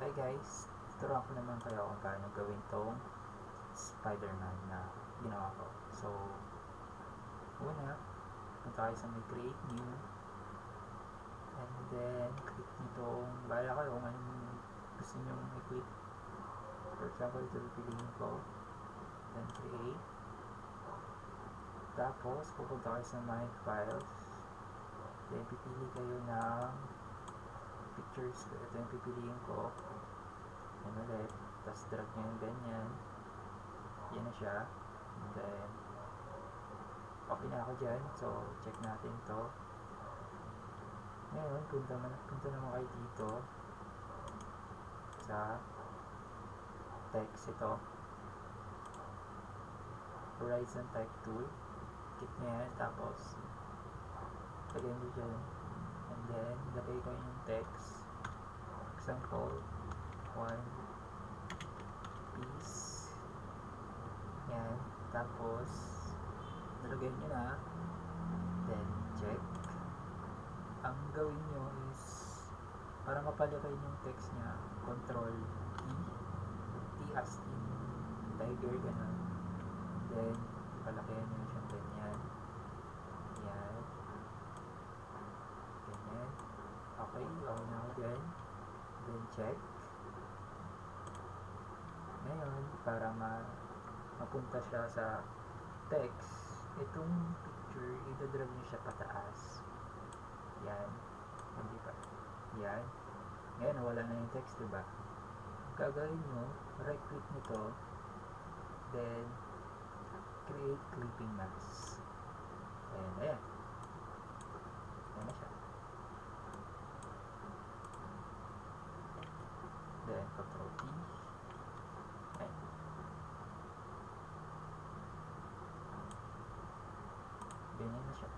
Hi guys, tuturuan ko naman kayo kung paano gawin tong Spider-Man na ginawa ko. So, una, punta kayo sa may create new, and then click nitong bahala kayo kung anong gusto nyo i-click. For example, ito pipiliin ko, then create. Tapos, pupunta kayo sa my files, then pipili kayo ng pictures. Ito yung pipiliin ko, yan ulit, tapos drag nyo yung ganyan, yan na siya, and then okay na ako dyan. So check natin to. Ngayon punta naman kayo dito sa text. Ito Horizon type tool, click nyo yan, tapos lagay nyo dyan, and then lagay ko yung text, example 1 piece, yan, tapos nalagay nyo na, then check. Ang gawin nyo is para mapalagay yung text nya, control T as in tiger, ganun, then palakayan nyo siyang ganyan, yan, ganyan, okay na ako dyan, then check. Ngayon, para mapunta siya sa text, itong picture, idadrag nyo siya pataas. Yan. Hindi pa. Yan. Ngayon, wala na yung text, diba? Gagawin nyo, right click nito, then create clipping mask. Ayan, ayan. Ayan na siya. Then, control T. Ayan. Ganyan na siya.